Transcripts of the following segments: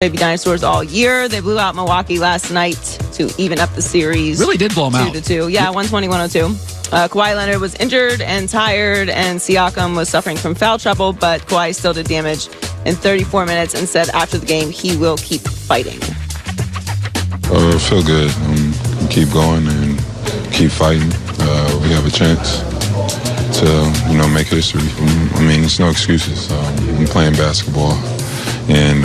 Baby Dinosaurs all year. They blew out Milwaukee last night to even up the series. Really did blow them out. 2-2. Yeah, 120-102. Kawhi Leonard was injured and tired, and Siakam was suffering from foul trouble, but Kawhi still did damage in 34 minutes and said after the game he will keep fighting. I feel good. Keep going and keep fighting. We have a chance to, make history. I mean, it's no excuses. I'm playing basketball, and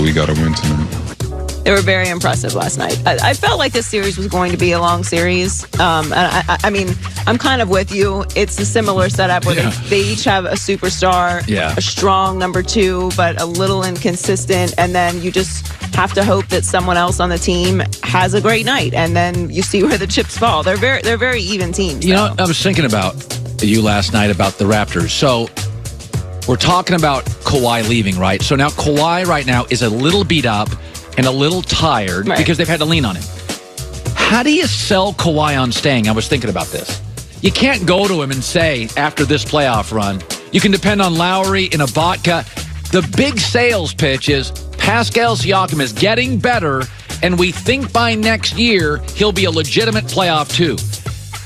we got to win tonight. They were very impressive last night. I felt like this series was going to be a long series. And I mean, I'm kind of with you. It's a similar setup where they each have a superstar, a strong number two, but a little inconsistent. And then you just have to hope that someone else on the team has a great night. And then you see where the chips fall. They're very even teams. You know, I was thinking about you last night about the Raptors. So we're talking about Kawhi leaving, right? So now Kawhi right now is a little beat up and a little tired because they've had to lean on him. How do you sell Kawhi on staying? I was thinking about this. You can't go to him and say, after this playoff run, you can depend on Lowry and Ibaka. The big sales pitch is Pascal Siakam is getting better, and we think by next year he'll be a legitimate playoff too.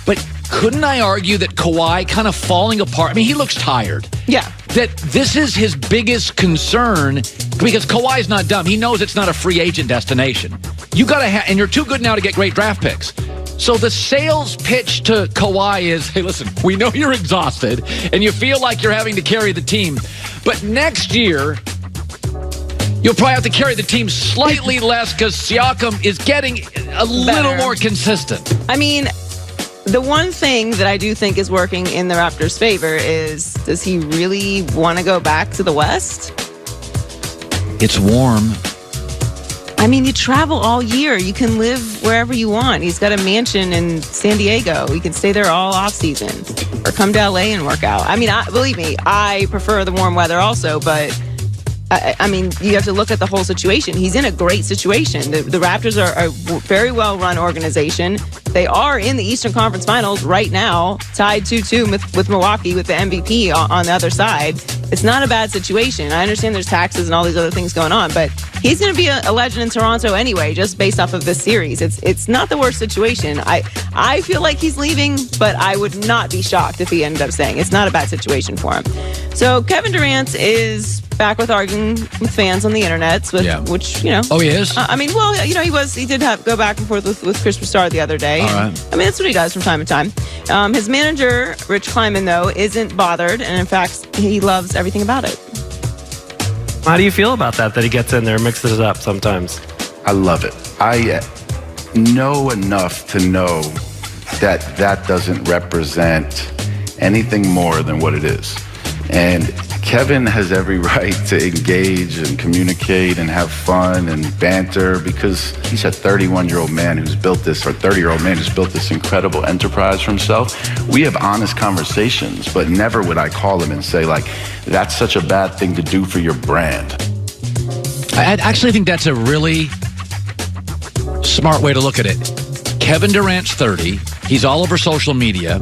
But couldn't I argue that Kawhi kind of falling apart? I mean, he looks tired. Yeah. That this is his biggest concern because Kawhi's not dumb. He knows it's not a free agent destination. You got to and you're too good now to get great draft picks. So the sales pitch to Kawhi is, hey, listen, we know you're exhausted and you feel like you're having to carry the team. But next year, you'll probably have to carry the team slightly less because Siakam is getting a little more consistent. I mean, the one thing that I do think is working in the Raptors' favor is, does he really want to go back to the West? It's warm. I mean, you travel all year. You can live wherever you want. He's got a mansion in San Diego. He can stay there all off season or come to LA and work out. I mean, believe me, I prefer the warm weather also, but I mean, you have to look at the whole situation. He's in a great situation. The Raptors are a very well-run organization. They are in the Eastern Conference Finals right now, tied 2-2 with Milwaukee with the MVP on the other side. It's not a bad situation. I understand there's taxes and all these other things going on, but he's going to be a legend in Toronto anyway, just based off of this series. It's not the worst situation. I feel like he's leaving, but I would not be shocked if he ended up staying. It's not a bad situation for him. So Kevin Durant is back with arguing with fans on the internet, which, Oh, he is? I mean, well, he did go back and forth with Chris Broussard the other day. All right. I mean, that's what he does from time to time. His manager, Rich Kleiman, though, isn't bothered, and in fact, he loves everything about it. How do you feel about that he gets in there and mixes it up sometimes? I love it. I know enough to know that doesn't represent anything more than what it is. And Kevin has every right to engage and communicate and have fun and banter because he's a 31-year-old man who's built this, or 30-year-old man who's built this incredible enterprise for himself. We have honest conversations, but never would I call him and say, like, that's such a bad thing to do for your brand. I actually think that's a really smart way to look at it. Kevin Durant's 30. He's all over social media.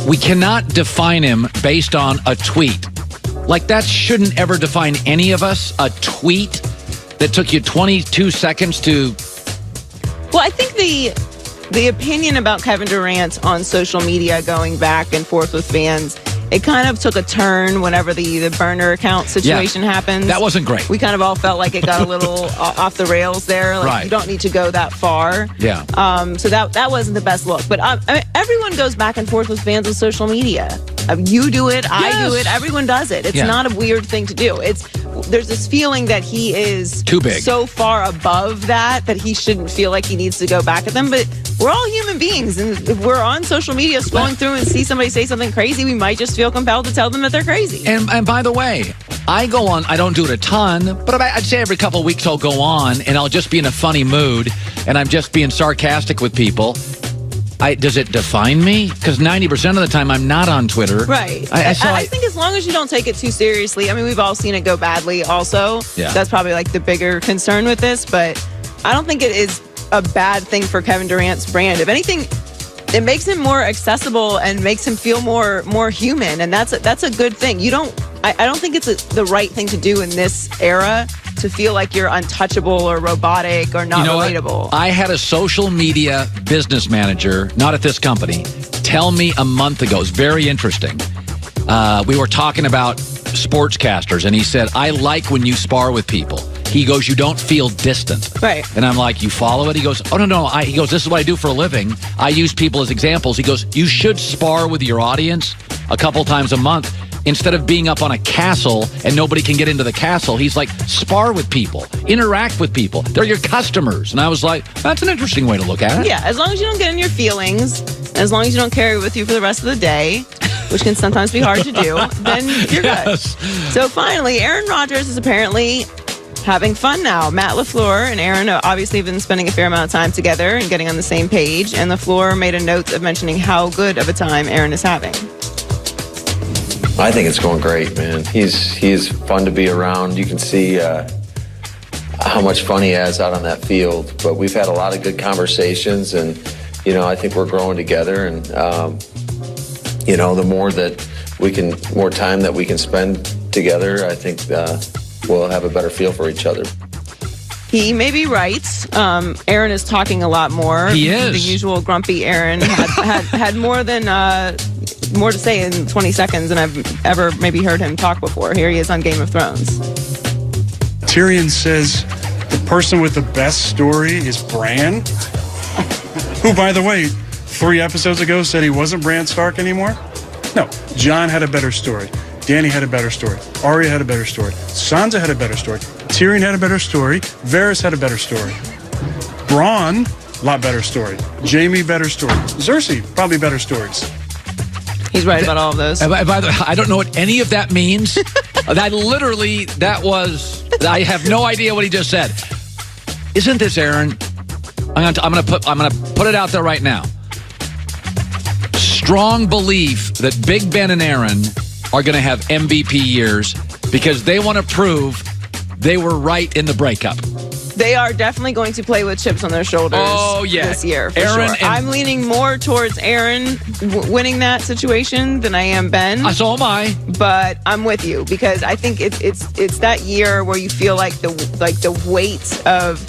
We cannot define him based on a tweet. Like, that shouldn't ever define any of us. A tweet that took you 22 seconds to... Well, I think the opinion about Kevin Durant on social media going back and forth with fans, it kind of took a turn whenever the burner account situation happened. That wasn't great. We kind of all felt like it got a little off the rails there. Like, you don't need to go that far. Yeah. So that wasn't the best look. But I mean, everyone goes back and forth with fans on social media. You do it, I do it, everyone does it. It's not a weird thing to do. There's this feeling that he is too big, so far above that he shouldn't feel like he needs to go back at them. But we're all human beings, and if we're on social media scrolling through and see somebody say something crazy, we might just feel compelled to tell them that they're crazy. And by the way, I go on, I don't do it a ton, but I'd say every couple of weeks I'll go on and I'll just be in a funny mood and I'm just being sarcastic with people. Does it define me? Because 90% of the time I'm not on Twitter. Right. I think as long as you don't take it too seriously. I mean, we've all seen it go badly also. Yeah. That's probably like the bigger concern with this, but I don't think it is a bad thing for Kevin Durant's brand. If anything, it makes him more accessible and makes him feel more human, and that's a good thing. I don't think it's the right thing to do in this era to feel like you're untouchable or robotic or not relatable. What? I had a social media business manager, not at this company, tell me a month ago. It was very interesting. We were talking about sportscasters, and he said, I like when you spar with people. He goes, you don't feel distant. Right. And I'm like, you follow it? He goes, oh, no. He goes, this is what I do for a living. I use people as examples. He goes, you should spar with your audience a couple times a month instead of being up on a castle and nobody can get into the castle. He's like, spar with people. Interact with people. They're your customers. And I was like, that's an interesting way to look at it. Yeah, as long as you don't get in your feelings, as long as you don't carry it with you for the rest of the day, which can sometimes be hard to do, then you're good. So finally, Aaron Rodgers is apparently having fun now. Matt LaFleur and Aaron obviously have been spending a fair amount of time together and getting on the same page, and LaFleur made a note of mentioning how good of a time Aaron is having. I think it's going great, man. He's fun to be around. You can see how much fun he has out on that field. But we've had a lot of good conversations, and I think we're growing together. And the more time that we can spend together, I think we'll have a better feel for each other. He may be right. Aaron is talking a lot more. He is. The usual grumpy Aaron had more to say in 20 seconds than I've ever maybe heard him talk before. Here he is on Game of Thrones. Tyrion says the person with the best story is Bran, who, by the way, 3 episodes ago said he wasn't Bran Stark anymore. No, Jon had a better story. Dany had a better story. Arya had a better story. Sansa had a better story. Tyrion had a better story. Varys had a better story. Bronn, a lot better story. Jaime, better story. Cersei, probably better stories. He's right about all of those. I don't know what any of that means. I have no idea what he just said. Isn't this, Aaron? I'm gonna put it out there right now. Strong belief that Big Ben and Aaron are going to have MVP years because they want to prove they were right in the breakup. They are definitely going to play with chips on their shoulders this year, for Aaron sure. I'm leaning more towards Aaron winning that situation than I am Ben. So am I. But I'm with you because I think it's that year where you feel like the weight of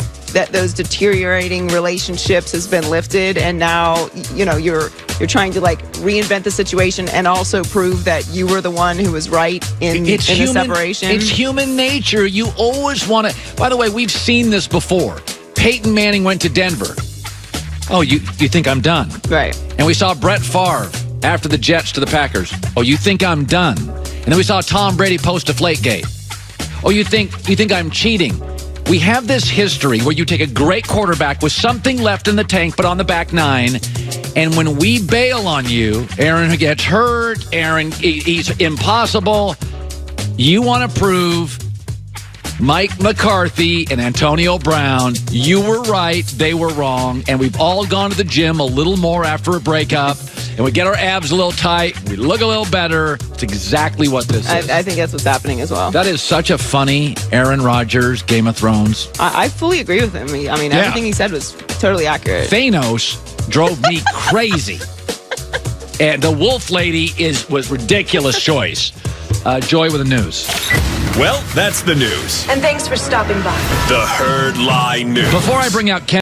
those deteriorating relationships has been lifted, and now you're trying to reinvent the situation and also prove that you were the one who was right in the separation. It's human nature. You always want to. By the way, we've seen this before. Peyton Manning went to Denver. Oh, you think I'm done? Right. And we saw Brett Favre after the Jets to the Packers. Oh, you think I'm done? And then we saw Tom Brady post Deflategate. Oh, you think I'm cheating? We have this history where you take a great quarterback with something left in the tank, but on the back nine, and when we bail on you, Aaron gets hurt, he's impossible. You want to prove Mike McCarthy and Antonio Brown, you were right, they were wrong, and we've all gone to the gym a little more after a breakup, and we get our abs a little tight, we look a little better. It's exactly what this is. I think that's what's happening as well. That is such a funny Aaron Rodgers, Game of Thrones. I fully agree with him. I mean, everything he said was totally accurate. Thanos drove me crazy. And the wolf lady was ridiculous choice. Joy with the news. Well, that's the news. And thanks for stopping by. The Herd Lie News. Before I bring out Ken